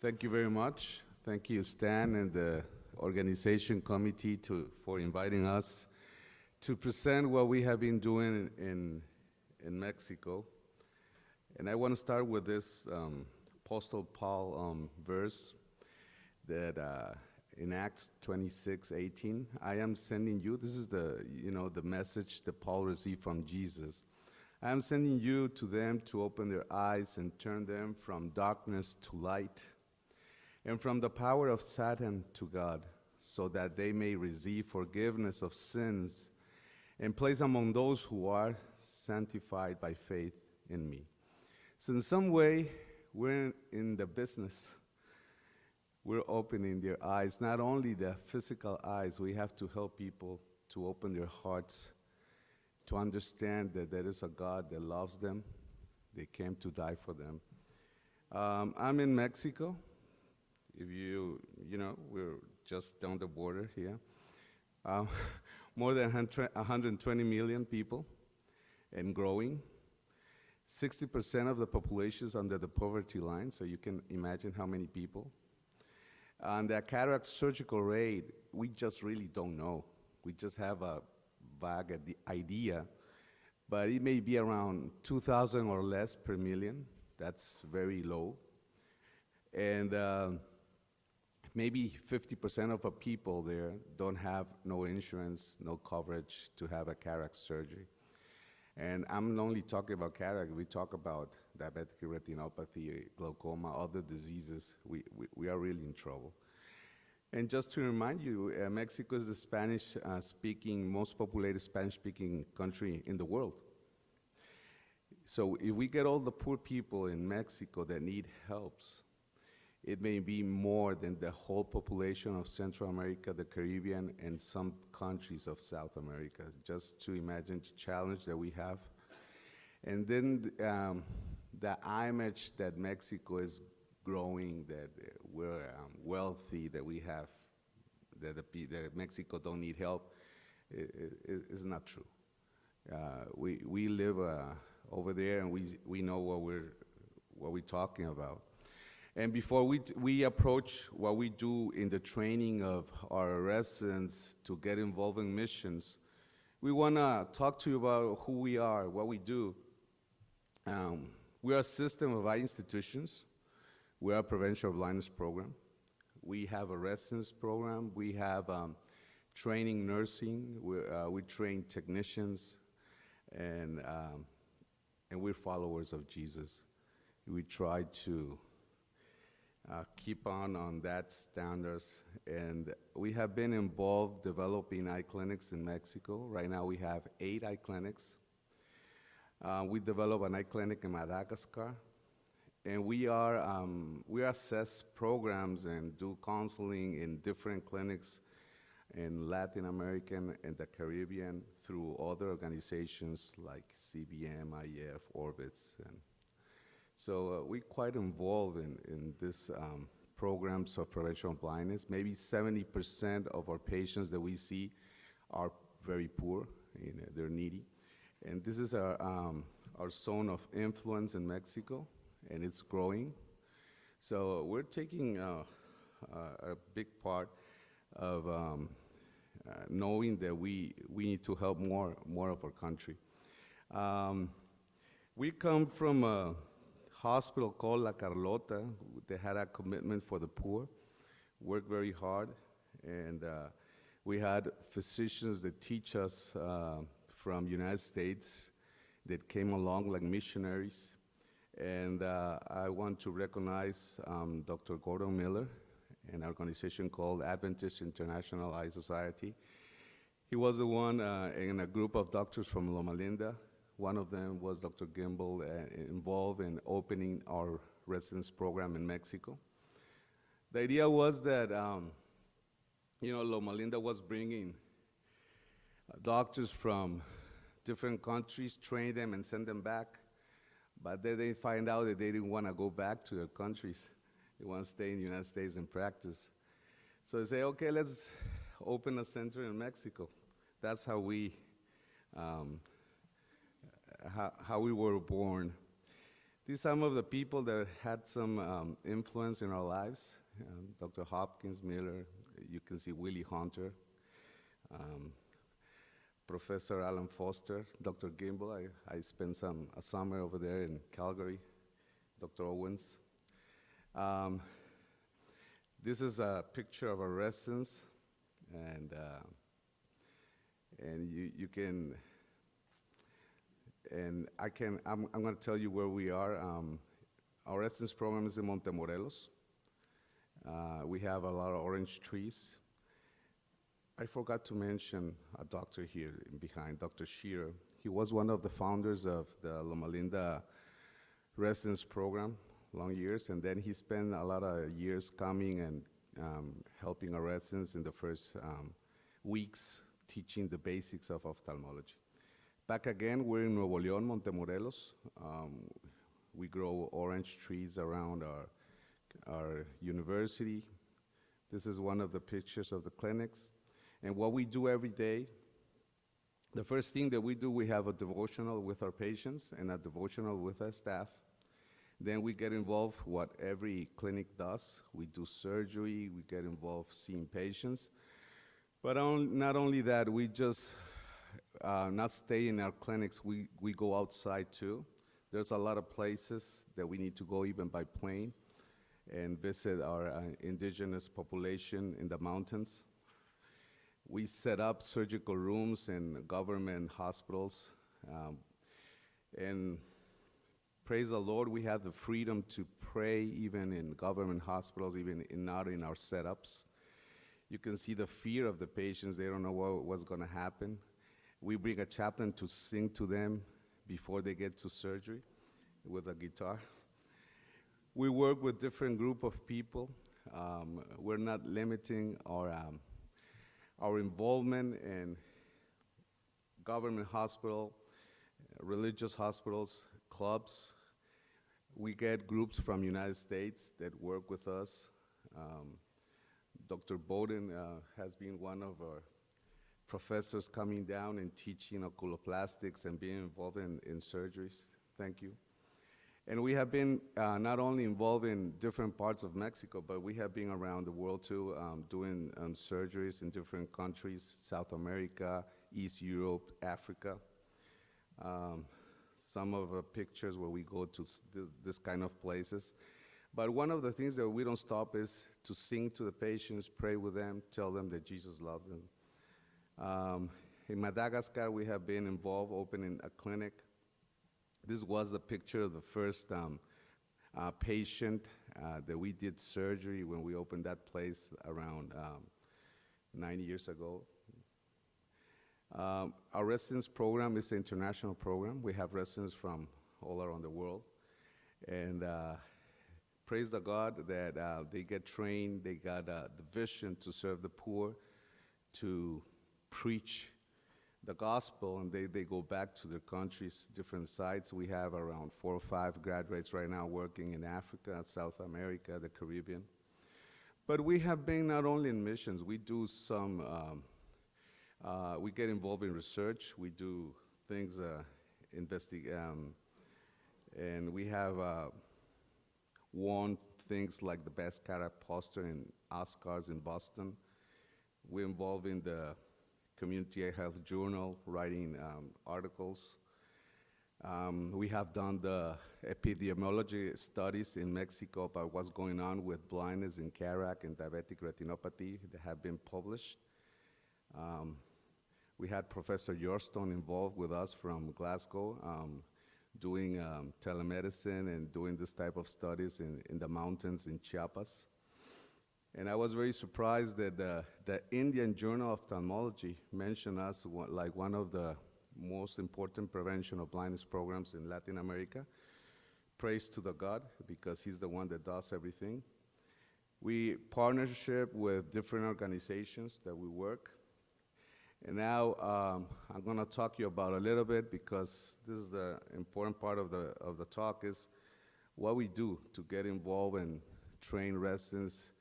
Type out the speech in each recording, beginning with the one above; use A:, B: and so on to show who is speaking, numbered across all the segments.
A: Thank you very much. Thank you, Stan, and the organization committee for inviting us to present what we have been doing in Mexico. And I want to start with this Apostle Paul verse that in Acts 26:18, I am sending you. This is the message that Paul received from Jesus. I am sending you to them to open their eyes and turn them from darkness to light, and from the power of Satan to God, so that they may receive forgiveness of sins and place among those who are sanctified by faith in me. So in some way, we're in the business. We're opening their eyes, not only the physical eyes. We have to help people to open their hearts, to understand that there is a God that loves them. They came to die for them. I'm in Mexico. If we're just down the border here. More than 120 million people and growing. 60% of the population is under the poverty line, so you can imagine how many people. And the cataract surgical rate, we just really don't know. We just have a vague idea, but it may be around 2,000 or less per million. That's very low. And maybe 50% of the people there don't have no insurance, no coverage to have a cataract surgery. And I'm not only talking about cataract, we talk about diabetic retinopathy, glaucoma, other diseases. We are really in trouble. And just to remind you, Mexico is the Spanish-speaking, most populated Spanish-speaking country in the world. So if we get all the poor people in Mexico that need helps, it may be more than the whole population of Central America, the Caribbean, and some countries of South America. Just to imagine the challenge that we have. And then the image that Mexico is growing, that we're wealthy, that we have, that Mexico don't need help, is not true. We live over there, and we know what we're talking about. And before we approach what we do in the training of our residents to get involved in missions, we want to talk to you about who we are, what we do. We are a system of eye institutions. We are a prevention of blindness program. We have a residence program. We have training nursing. We train technicians, and we're followers of Jesus. We try to keep on that standards, and we have been involved developing eye clinics in Mexico. Right now we have 8 eye clinics. We develop an eye clinic in Madagascar, and we assess programs and do counseling in different clinics in Latin America and the Caribbean through other organizations like CBM, IEF, Orbits, and so we're quite involved in this programs of prevention of blindness. Maybe 70% of our patients that we see are very poor, they're needy. And this is our zone of influence in Mexico, and it's growing. So we're taking a big part of knowing that we need to help more of our country. We come from a hospital called La Carlota. They had a commitment for the poor, worked very hard, and we had physicians that teach us from United States that came along like missionaries. And I want to recognize Dr. Gordon Miller, an organization called Adventist International Eye Society. He was the one in a group of doctors from Loma Linda. One of them was Dr. Gimbel, involved in opening our residence program in Mexico. The idea was that, Loma Linda was bringing doctors from different countries, train them and send them back. But then they find out that they didn't want to go back to their countries. They want to stay in the United States and practice. So they say, okay, let's open a center in Mexico. That's how we were born. These are some of the people that had some influence in our lives. Dr. Hopkins, Miller, you can see Willie Hunter, Professor Alan Foster, Dr. Gimbel. I spent a summer over there in Calgary, Dr. Owens. This is a picture of our residence, and you can, and I'm going to tell you where we are. Our residence program is in Montemorelos. We have a lot of orange trees. I forgot to mention a doctor here behind, Dr. Shearer. He was one of the founders of the Loma Linda residence program, long years, and then he spent a lot of years coming and helping our residents in the first weeks, teaching the basics of ophthalmology. Back again, we're in Nuevo León, Montemorelos. We grow orange trees around our university. This is one of the pictures of the clinics. And what we do every day, the first thing that we do, we have a devotional with our patients and a devotional with our staff. Then we get involved what every clinic does. We do surgery, we get involved seeing patients. But not only that, we just not stay in our clinics, we go outside too. There's a lot of places that we need to go even by plane and visit our indigenous population in the mountains. We set up surgical rooms in government hospitals. And praise the Lord, we have the freedom to pray even in government hospitals, even not in our setups. You can see the fear of the patients. They don't know what's going to happen. We bring a chaplain to sing to them before they get to surgery with a guitar. We work with different group of people. We're not limiting our involvement in government hospital, religious hospitals, clubs. We get groups from United States that work with us. Dr. Bowden has been one of our professors coming down and teaching oculoplastics and being involved in surgeries. Thank you. And we have been not only involved in different parts of Mexico, but we have been around the world too, doing surgeries in different countries, South America, East Europe, Africa. Some of the pictures where we go to this kind of places. But one of the things that we don't stop is to sing to the patients, pray with them, tell them that Jesus loves them. In Madagascar, we have been involved opening a clinic. This was a picture of the first patient that we did surgery when we opened that place around 9 years ago. Our residence program is an international program. We have residents from all around the world. And praise the God that they get trained, they got the vision to serve the poor, to preach the gospel, and they go back to their countries, different sites. We have around 4 or 5 graduates right now working in Africa, South America, the Caribbean. But we have been not only in missions, we do some, we get involved in research, we do things, and we have won things like the Best Cara poster in Oscars in Boston. We're involved in the Community Health Journal, writing articles. We have done the epidemiology studies in Mexico about what's going on with blindness and cataract and diabetic retinopathy that have been published. We had Professor Yorstone involved with us from Glasgow, doing telemedicine and doing this type of studies in the mountains in Chiapas. And I was very surprised that the Indian Journal of Ophthalmology mentioned us like one of the most important prevention of blindness programs in Latin America. Praise to the God, because he's the one that does everything. We partnership with different organizations that we work. And now I'm going to talk to you about a little bit, because this is the important part of the talk, is what we do to get involved and train residents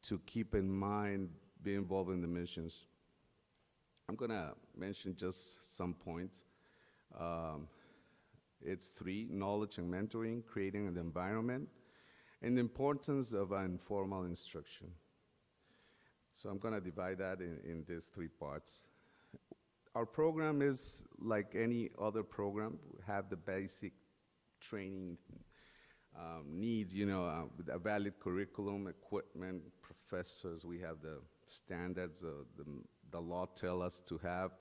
A: to keep in mind being involved in the missions. I'm going to mention just some points. It's 3, knowledge and mentoring, creating an environment, and the importance of informal instruction. So I'm going to divide that in these 3 parts. Our program is like any other program. We have the basic training needs, a valid curriculum, equipment, professors. We have the standards the law tell us to have,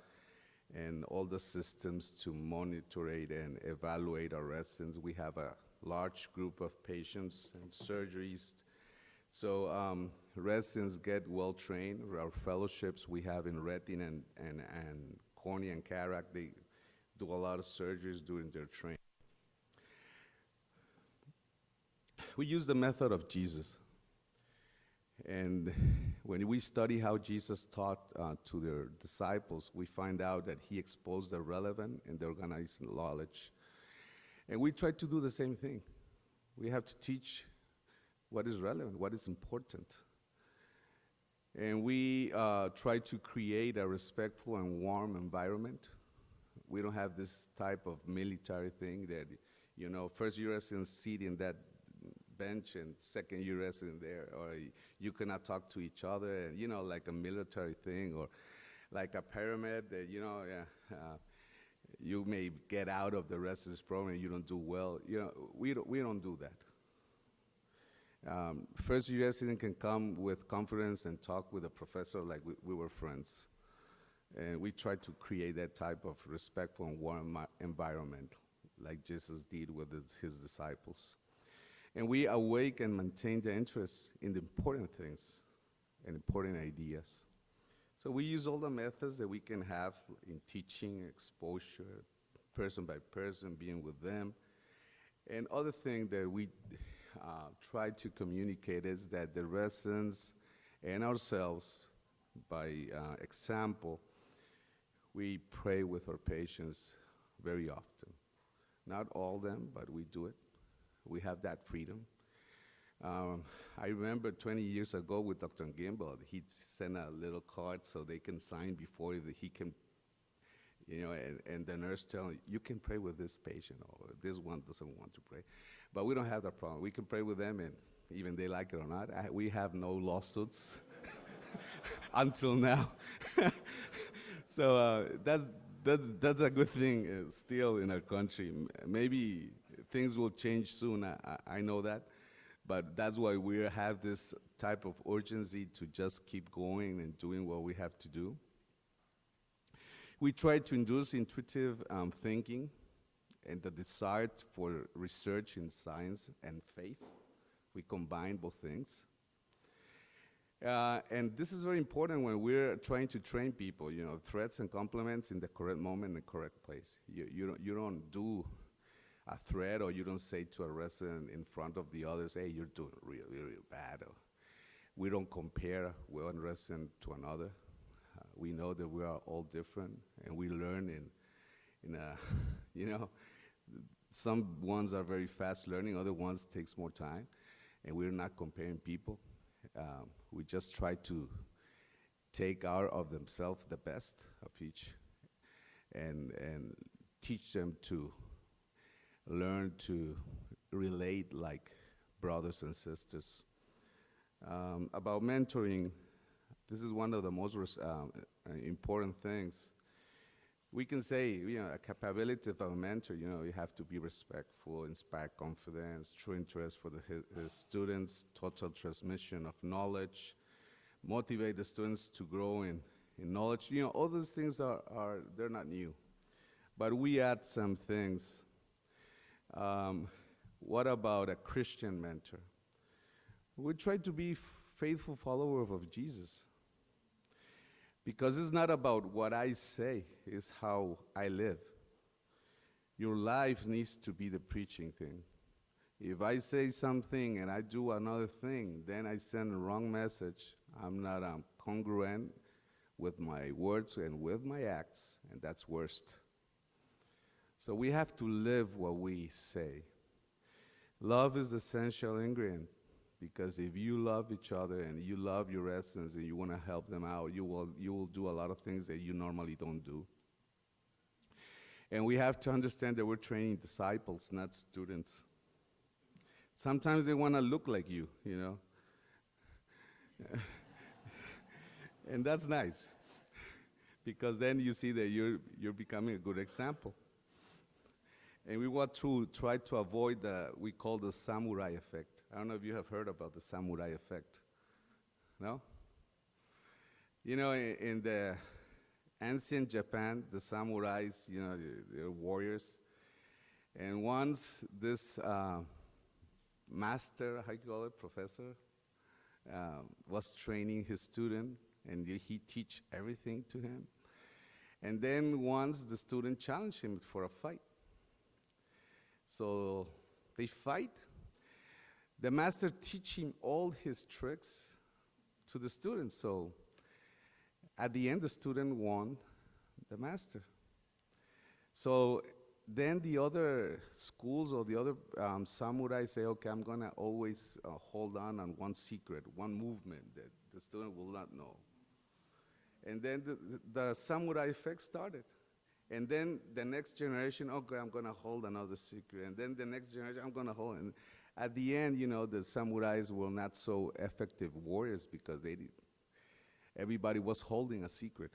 A: and all the systems to monitor it and evaluate our residents. We have a large group of patients and surgeries. So residents get well trained. Our fellowships we have in retina and cornea and cataract, they do a lot of surgeries during their training. We use the method of Jesus. And when we study how Jesus taught to their disciples, we find out that he exposed the relevant and the organized knowledge. And we try to do the same thing. We have to teach what is relevant, what is important. And we try to create a respectful and warm environment. We don't have this type of military thing that, first year residents sit in that bench and second year resident there, or you cannot talk to each other, and like a military thing, or like a paramedic that you may get out of the residence program and you don't do well. We don't do that. First year resident can come with confidence and talk with a professor like we were friends, and we try to create that type of respectful and warm environment like Jesus did with his disciples. And we awake and maintain the interest in the important things and important ideas. So we use all the methods that we can have in teaching, exposure, person by person, being with them. And other thing that we try to communicate is that the residents and ourselves, by example, we pray with our patients very often. Not all of them, but we do it. We have that freedom. I remember 20 years ago with Dr. Gimbel, he'd send a little card so they can sign before he can, and the nurse tell him, you can pray with this patient, or this one doesn't want to pray. But we don't have that problem. We can pray with them, and even they like it or not. We have no lawsuits until now. So that's a good thing still in our country. Maybe things will change soon, I know that, but that's why we have this type of urgency to just keep going and doing what we have to do. We try to induce intuitive thinking and the desire for research in science and faith. We combine both things. And this is very important when we're trying to train people, threats and compliments in the correct moment and correct place. You don't do a threat, or you don't say to a resident in front of the others, hey, you're doing really, really bad. Or we don't compare one resident to another. We know that we are all different, and we learn some ones are very fast learning, other ones takes more time, and we're not comparing people. We just try to take out of themselves the best of each and teach them to learn to relate like brothers and sisters. About mentoring, this is one of the most important things. We can say, a capability of a mentor, you have to be respectful, inspire confidence, true interest for his students, total transmission of knowledge, motivate the students to grow in knowledge. All those things they're not new. But we add some things. What about a Christian mentor? We try to be faithful followers of Jesus. Because it's not about what I say, it's how I live. Your life needs to be the preaching thing. If I say something and I do another thing, then I send a wrong message. I'm not congruent with my words and with my acts, and that's worst. So we have to live what we say. Love is the essential ingredient. Because if you love each other and you love your residents and you want to help them out, you will do a lot of things that you normally don't do. And we have to understand that we're training disciples, not students. Sometimes they want to look like you, you know. And that's nice, because then you see that you're becoming a good example. And we want to try to avoid we call the samurai effect. I don't know if you have heard about the samurai effect. No? You know, in the ancient Japan, the samurais, you know, they're warriors. And once this master, how you call it, professor, was training his student, and he teach everything to him. And then once the student challenged him for a fight. So they fight. The master teach him all his tricks to the student. So at the end, the student won the master. So then the other schools or the other samurais say, okay, I'm going to always hold on one secret, one movement that the student will not know. And then the samurai effect started. And then the next generation, okay, I'm going to hold another secret. And then the next generation, I'm going to hold. And at the end, you know, the samurais were not so effective warriors because everybody was holding a secret.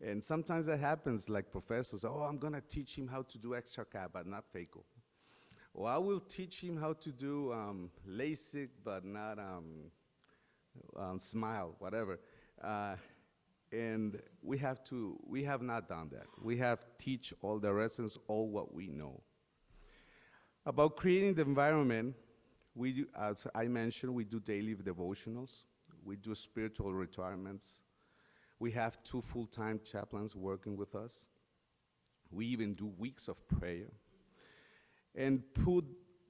A: And sometimes that happens, like professors, oh, I'm going to teach him how to do extra cap, but not phaco. Or I will teach him how to do LASIK, but not smile, whatever. And we have not done that. We have teach all the lessons, all what we know. About creating the environment, we do, as I mentioned, we do daily devotionals. We do spiritual retirements. We have 2 full-time chaplains working with us. We even do weeks of prayer. And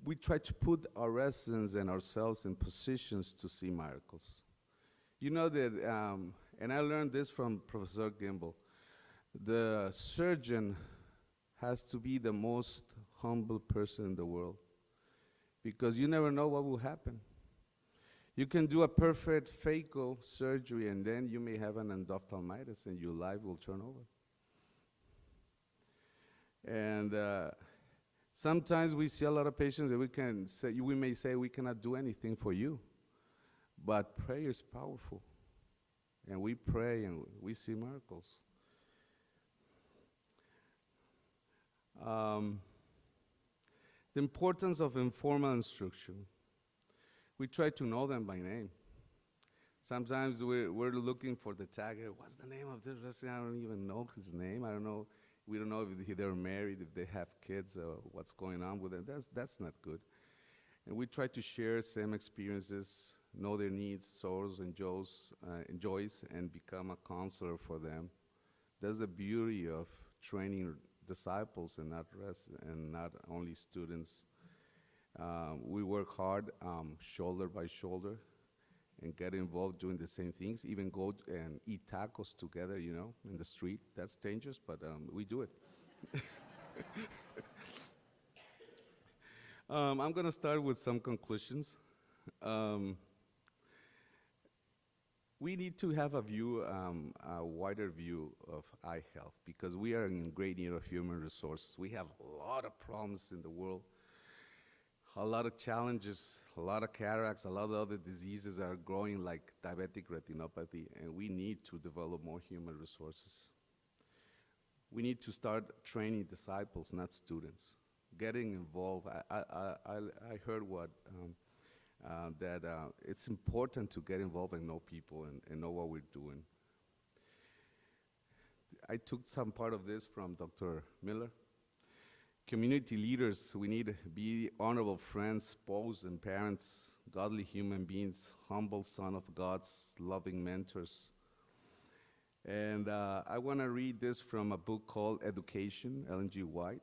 A: we try to put our residents and ourselves in positions to see miracles. You know that, and I learned this from Professor Gimbel, the surgeon has to be the most humble person in the world, because you never know what will happen. You can do a perfect phaco surgery, and then you may have an endophthalmitis, and your life will turn over. And sometimes we see a lot of patients that we may say we cannot do anything for you, but prayer is powerful. And we pray and we see miracles. The importance of informal instruction. We try to know them by name. Sometimes we're looking for the tag. What's the name of this resident? I don't even know his name. I don't know. We don't know if they're married, if they have kids, or what's going on with them. That's not good. And we try to share same experiences, know their needs, sorrows, and joys, and become a counselor for them. That's the beauty of training disciples and not only students. We work hard, shoulder by shoulder, and get involved doing the same things, even go and eat tacos together, you know, in the street. That's dangerous, but we do it. I'm going to start with some conclusions. We need to have a wider view of eye health, because we are in great need of human resources. We have a lot of problems in the world, a lot of challenges, a lot of cataracts, a lot of other diseases are growing, like diabetic retinopathy, and we need to develop more human resources. We need to start training disciples, not students, getting involved. I heard that it's important to get involved and know people and know what we're doing. I took some part of this from Dr. Miller. Community leaders, we need to be honorable friends, spouse, and parents, godly human beings, humble son of God's loving mentors. And I want to read this from a book called Education, Ellen G. White.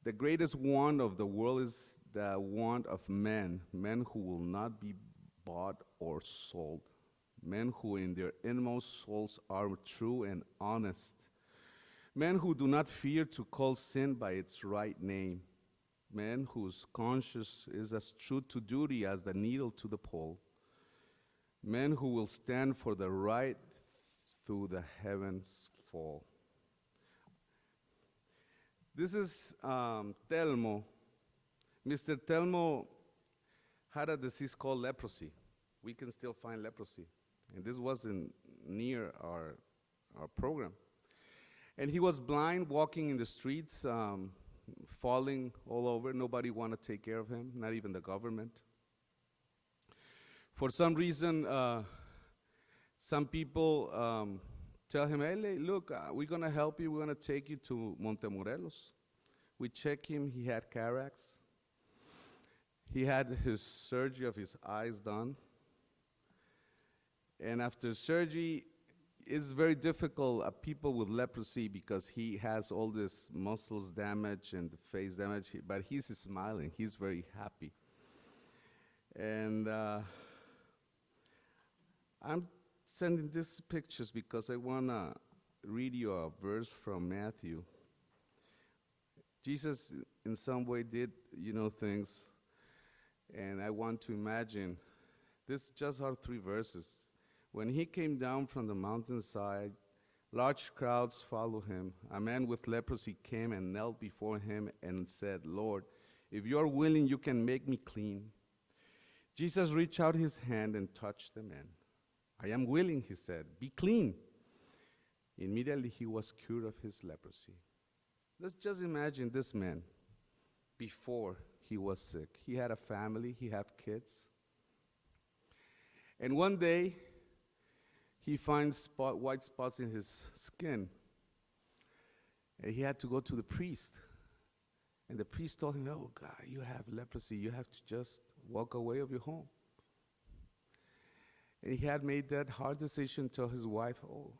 A: The greatest want of the world is the want of men who will not be bought or sold, men who in their inmost souls are true and honest, men who do not fear to call sin by its right name, men whose conscience is as true to duty as the needle to the pole, men who will stand for the right through the heavens fall. This is Telmo. Mr. Telmo had a disease called leprosy. We can still find leprosy. And this wasn't near our program. And he was blind, walking in the streets, falling all over. Nobody wanted to take care of him, not even the government. For some reason, some people tell him, hey, look, we're going to help you. We're going to take you to Montemorelos. We check him. He had cataracts. He had his surgery of his eyes done. And after surgery, it's very difficult, people with leprosy, because he has all this muscles damage and the face damage, but he's smiling. He's very happy. And I'm sending these pictures because I want to read you a verse from Matthew. Jesus, in some way, did, things, and I want to imagine. This just are 3 verses. When he came down from the mountainside, large crowds followed him. A man with leprosy came and knelt before him and said, Lord, if you are willing, you can make me clean. Jesus reached out his hand and touched the man. I am willing, he said, be clean. Immediately he was cured of his leprosy. Let's just imagine this man before he was sick. He had a family, he had kids. And one day, he finds white spots in his skin. And he had to go to the priest. And the priest told him, oh, God, you have leprosy. You have to just walk away of your home. And he had made that hard decision to tell his wife, oh,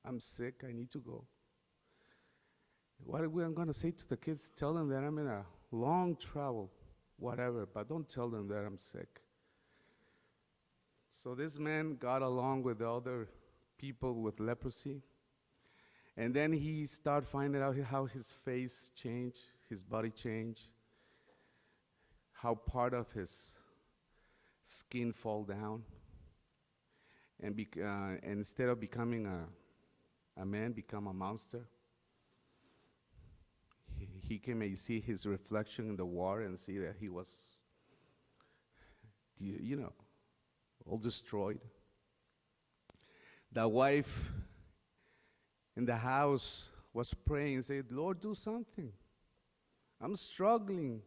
A: I'm sick. I need to go. What are we going to say to the kids? Tell them that I'm in a long travel, whatever, but don't tell them that I'm sick. So this man got along with the other people with leprosy. And then he started finding out how his face changed, his body changed, how part of his skin fall down. And instead of becoming a man, become a monster. He came and see his reflection in the water and see that he was, all destroyed. The wife in the house was praying and said, Lord, do something. I'm struggling.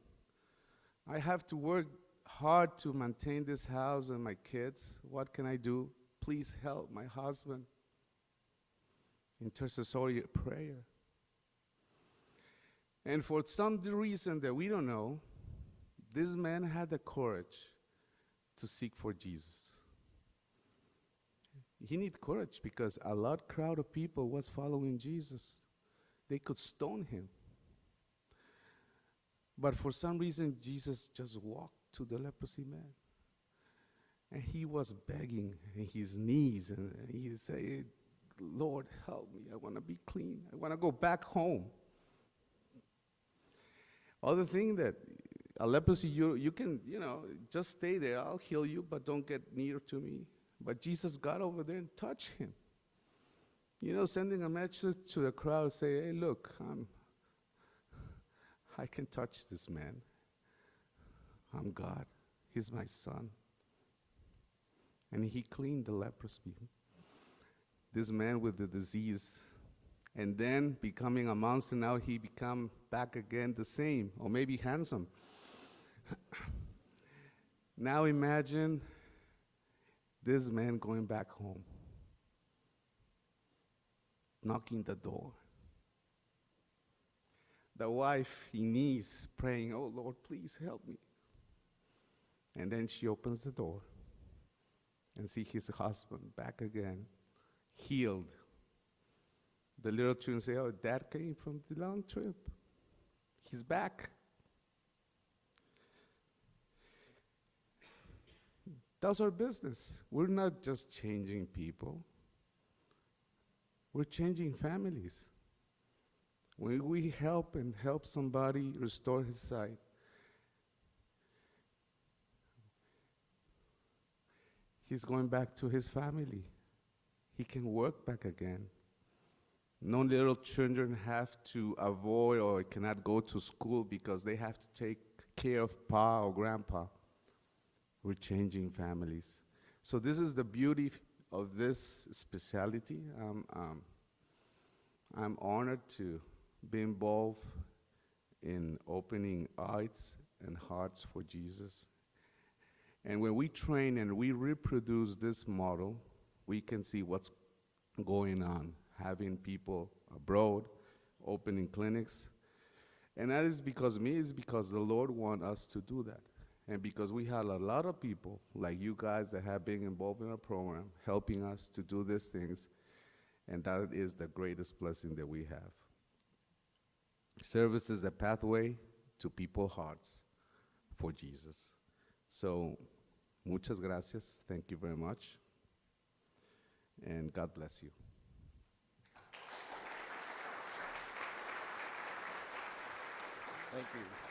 A: I have to work hard to maintain this house and my kids. What can I do? Please help my husband. Intercessory prayer. And for some reason that we don't know, this man had the courage to seek for Jesus. He needed courage because a large crowd of people was following Jesus. They could stone him. But for some reason, Jesus just walked to the leprosy man. And he was begging on his knees, and he said, Lord, help me. I want to be clean. I want to go back home. Other thing that a leprosy, you can, just stay there. I'll heal you, but don't get near to me. But Jesus got over there and touched him. Sending a message to the crowd, say, hey, look, I can touch this man. I'm God. He's my son. And he cleaned the leprosy. This man with the disease. And then becoming a monster, now he become back again the same, or maybe handsome. Now imagine this man going back home, knocking the door. The wife, in knees, praying, oh Lord, please help me. And then she opens the door and see his husband back again, healed. The little children say, oh, Dad came from the long trip. He's back. That's our business. We're not just changing people. We're changing families. When we help somebody restore his sight, he's going back to his family. He can work back again. No little children have to avoid or cannot go to school because they have to take care of pa or grandpa. We're changing families. So this is the beauty of this specialty. I'm honored to be involved in opening eyes and hearts for Jesus. And when we train and we reproduce this model, we can see what's going on, having people abroad, opening clinics. And that is because it's because the Lord wants us to do that. And because we have a lot of people like you guys that have been involved in our program, helping us to do these things, and that is the greatest blessing that we have. Service is a pathway to people's hearts for Jesus. So, muchas gracias. Thank you very much. And God bless you.
B: Thank you.